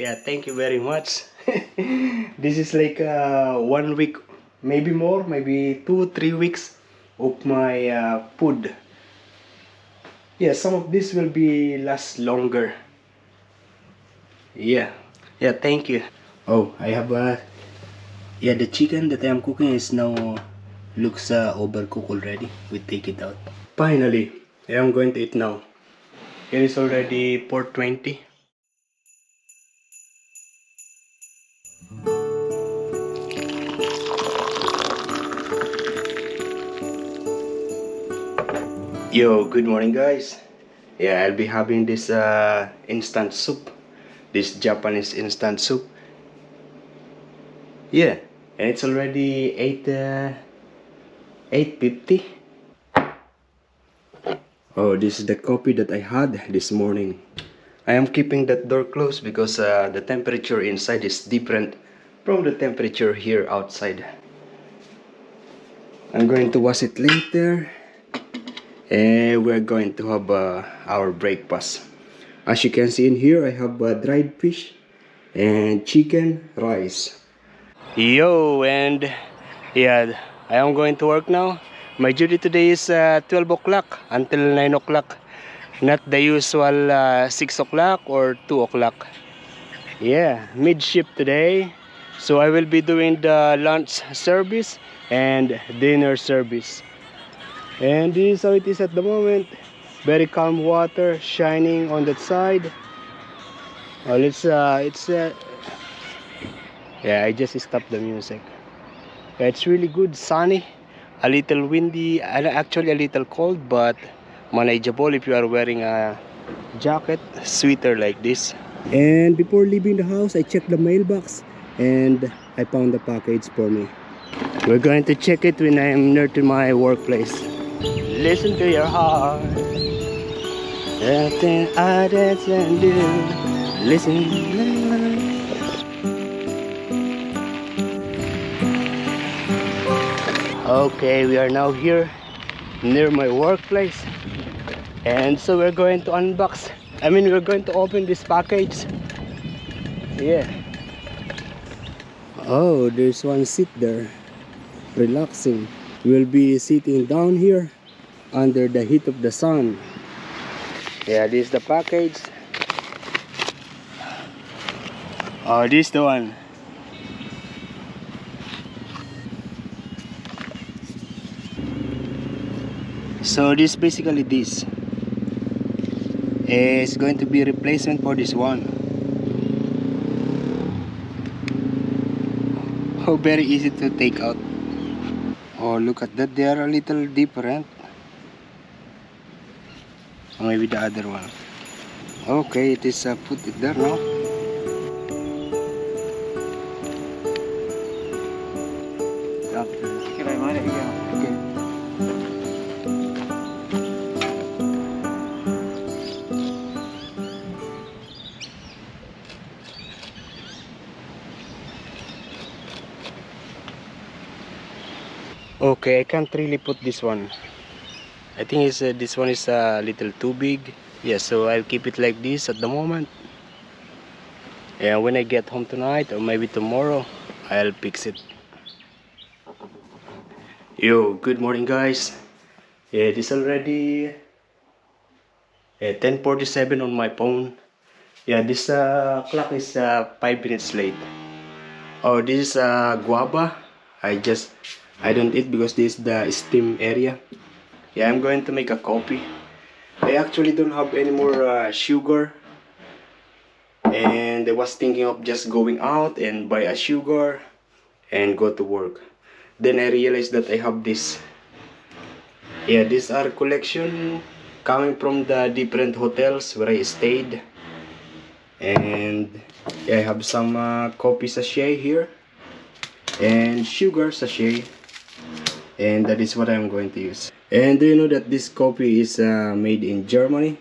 Yeah, thank you very much. This is like 1 week, maybe more, maybe 2 3 weeks of my food. Yeah, some of this will be last longer. Yeah, yeah, thank you. Oh, I have yeah, the chicken that I am cooking is now looks overcooked already. We take it out. Finally, I am going to eat now. It is already 4:20. Yo, good morning, guys. Yeah, I'll be having this instant soup. This Japanese instant soup. Yeah, and it's already 8:50. Oh, this is the coffee that I had this morning. I am keeping that door closed because the temperature inside is different from the temperature here outside. I'm going to wash it later, and we're going to have our breakfast. As you can see in here, I have dried fish and chicken rice. Yo, and yeah, I am going to work now. My duty today is 12 o'clock until 9 o'clock, not the usual 6 o'clock or 2 o'clock. Yeah, mid shift today. So I will be doing the lunch service and dinner service. And this is how it is at the moment. Very calm water shining on that side. Oh, yeah, I just stopped the music. Yeah, it's really good, sunny, a little windy, and actually a little cold, but manageable if you are wearing a jacket, sweater like this. And before leaving the house, I checked the mailbox and I found the package for me. We're going to check it when I'm near to my workplace. Listen to your heart. Nothing I dance and do. Listen. Okay, we are now here near my workplace, and so we're going to unbox. We're going to open this package. Yeah. Oh, there's one seat there, relaxing. We'll be sitting down here under the heat of the sun. Yeah, this is the package. Oh, this is the one. So this basically this is going to be replacement for this one. Oh, very easy to take out. Oh, look at that, they are a little different. Or maybe the other one. Okay, it is put it there now. Okay. Okay, I can't really put this one. I think this one is a little too big. Yeah, so I'll keep it like this at the moment. And when I get home tonight or maybe tomorrow, I'll fix it. Yo, good morning, guys. Yeah, it is already 10:47 on my phone. Yeah, this clock is 5 minutes late. Oh, this is guava. I don't eat because this is the steam area. Yeah, I'm going to make a coffee. I actually don't have any more sugar, and I was thinking of just going out and buy a sugar and go to work. Then I realized that I have this. Yeah, these are collection coming from the different hotels where I stayed. And yeah, I have some coffee sachet here and sugar sachet, and that is what I'm going to use. And do you know that this coffee is made in Germany?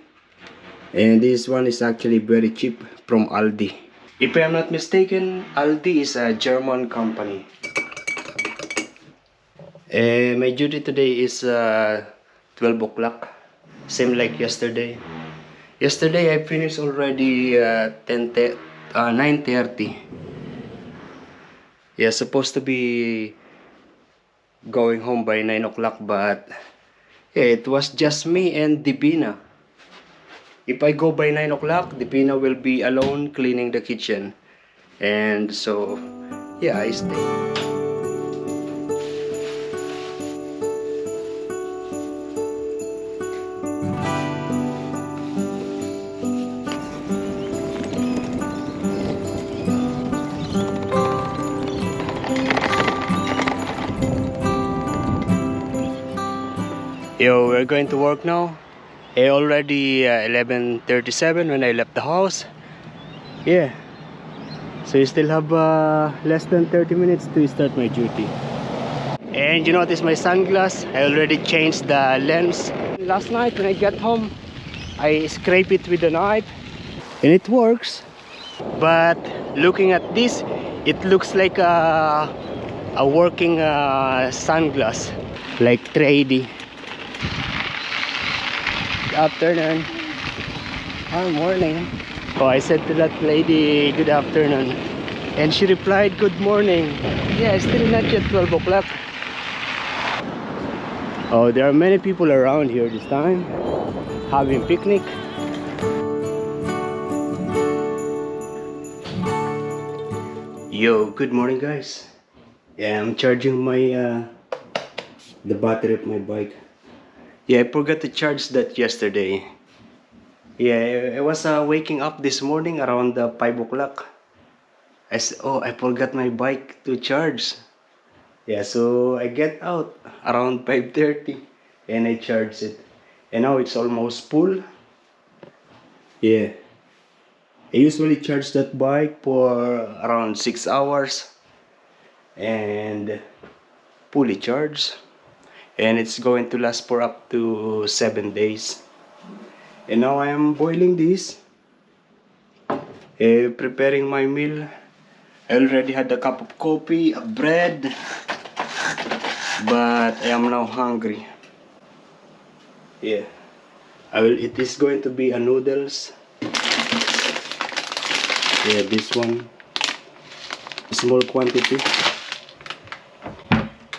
And this one is actually very cheap from Aldi. If I am not mistaken, Aldi is a German company. My duty today is 12 o'clock, same like yesterday. Yesterday I finished already 10 9:30. Yeah, supposed to be going home by 9 o'clock, but yeah, it was just me and Divina. If I go by 9 o'clock, Divina will be alone cleaning the kitchen. And so, yeah, I stay. Yo, we're going to work now. Already 11:37 when I left the house. Yeah, so you still have less than 30 minutes to start my duty. And you notice my sunglass, I already changed the lens. Last night when I got home, I scrape it with a knife and it works. But looking at this, it looks like a working sunglass, like 3D. Good afternoon. Oh, morning. Oh, I said to that lady, good afternoon. And she replied, good morning. Yeah, still not yet 12 o'clock. Oh, there are many people around here this time, having picnic. Yo, good morning guys. Yeah, I'm charging my the battery of my bike. Yeah, I forgot to charge that yesterday. Yeah, I was waking up this morning around 5 o'clock. I said, oh, I forgot my bike to charge. Yeah, so I get out around 5:30 and I charge it. And now it's almost full. Yeah, I usually charge that bike for around 6 hours and fully charged. And it's going to last for up to 7 days. And now I am boiling this, preparing my meal. I already had a cup of coffee, a bread, but I am now hungry. Yeah, it is going to be a noodles. Yeah, this one, small quantity.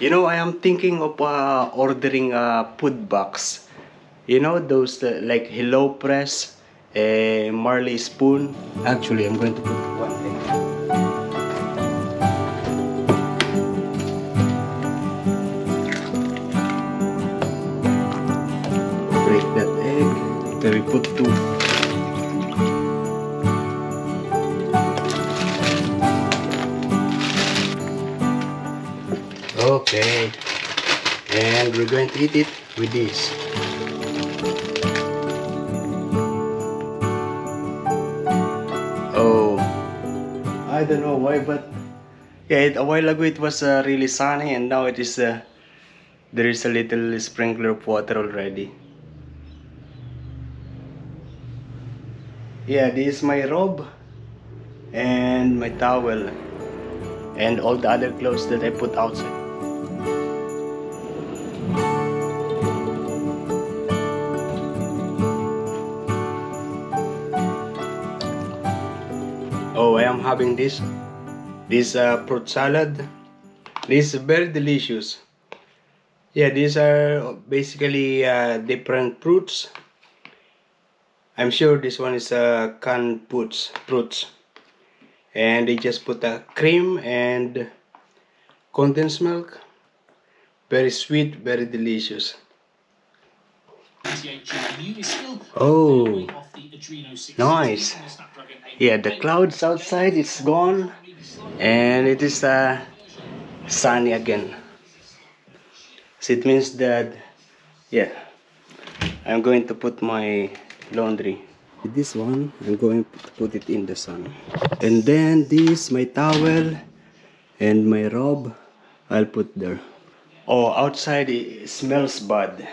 You know, I am thinking of ordering a food box. You know, those like Hello Press, Marley spoon. Actually, I'm going to put one egg. Break that egg. Then we put two. Okay, and we're going to eat it with this. Oh, I don't know why, but yeah, a while ago it was really sunny, and now it is there is a little sprinkler of water already. Yeah, this is my robe and my towel and all the other clothes that I put outside. Oh, I am having this fruit salad. This is very delicious. Yeah, these are basically different fruits. I'm sure this one is canned fruits. And they just put a cream and condensed milk. Very sweet, very delicious. Oh, nice. Yeah, the clouds outside, it's gone. And it is sunny again. So it means that, yeah, I'm going to put my laundry. This one, I'm going to put it in the sun. And then this, my towel and my robe, I'll put there. Oh, outside it smells bad.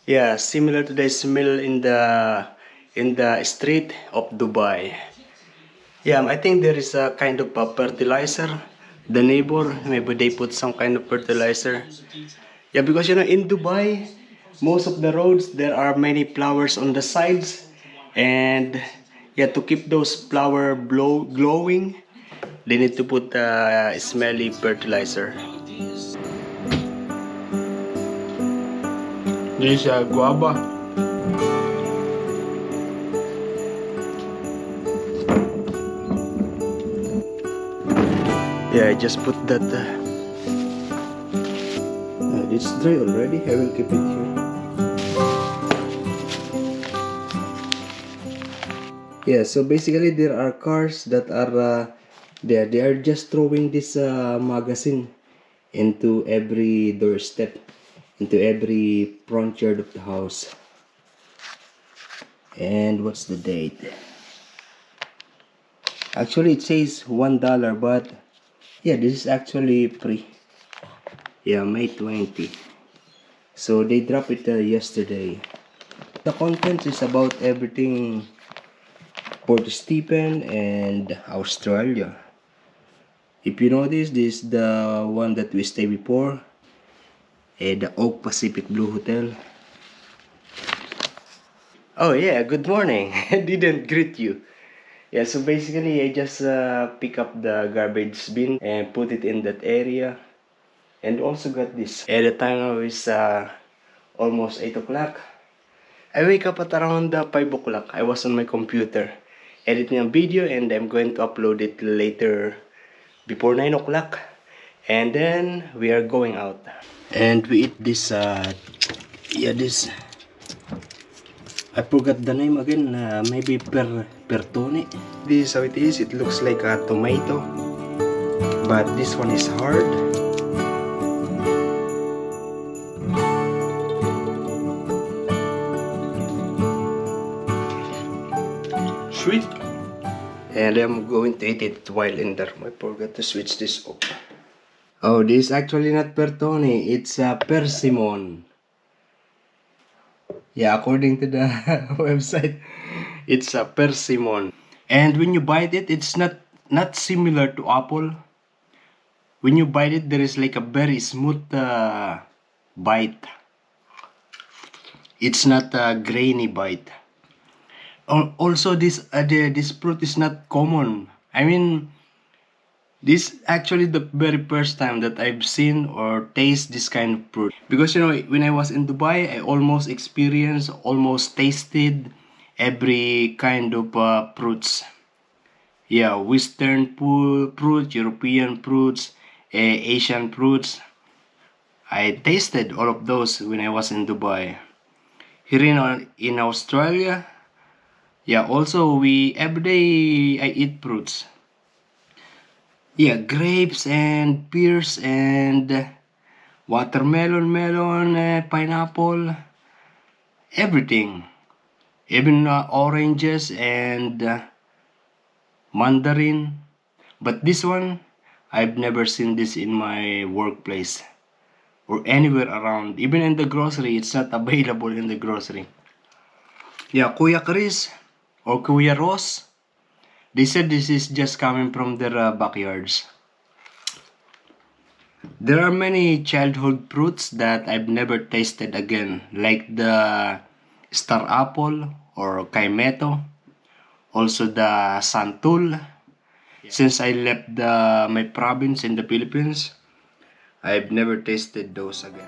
Yeah, similar to the smell in the street of Dubai. Yeah, I think there is a kind of a fertilizer. The neighbor, maybe they put some kind of fertilizer. Yeah, because you know, in Dubai, most of the roads, there are many flowers on the sides. And Yeah, to keep those flower glowing, they need to put smelly fertilizer. This is guava. Yeah, I just put that. It's dry already. I will keep it here. Yeah, so basically there are cars that are there. They are just throwing this magazine into every doorstep, into every front yard of the house. And what's the date? Actually, it says $1, but yeah, this is actually free. Yeah, May 20. So they dropped it yesterday. The content is about everything Port Stephen and Australia. If you notice, this is the one that we stayed before, the Oak Pacific Blue Hotel. Oh yeah, good morning. I didn't greet you. Yeah, so basically I just pick up the garbage bin and put it in that area. And also got this. At the time now is almost 8 o'clock. I wake up at around 5 o'clock. I was on my computer editing a video and I'm going to upload it later before 9 o'clock. And then we are going out. And we eat this, this, I forgot the name again, maybe pertone. This is how it is. It looks like a tomato, but this one is hard. Sweet. And I'm going to eat it while in there. I forgot to switch this off. Oh, this is actually not pertone. It's persimmon. Yeah, according to the website, it's a persimmon. And when you bite it, it's not similar to apple. When you bite it, there is like a very smooth bite. It's not a grainy bite. Also, this fruit is not common. I mean, this actually the very first time that I've seen or taste this kind of fruit. Because you know, when I was in Dubai, I almost experienced, almost tasted every kind of fruits. Yeah, Western fruits, European fruits, Asian fruits. I tasted all of those when I was in Dubai. Here in Australia, yeah, also we every day I eat fruits. Yeah, grapes and pears and watermelon, melon, pineapple, everything. Even oranges and mandarin. But this one, I've never seen this in my workplace or anywhere around. Even in the grocery, it's not available in the grocery. Yeah, Kuya Chris or Kuya Ross, they said this is just coming from their backyards. There are many childhood fruits that I've never tasted again, like the star apple or kaimeto, also the santul. Since I left my province in the Philippines, I've never tasted those again.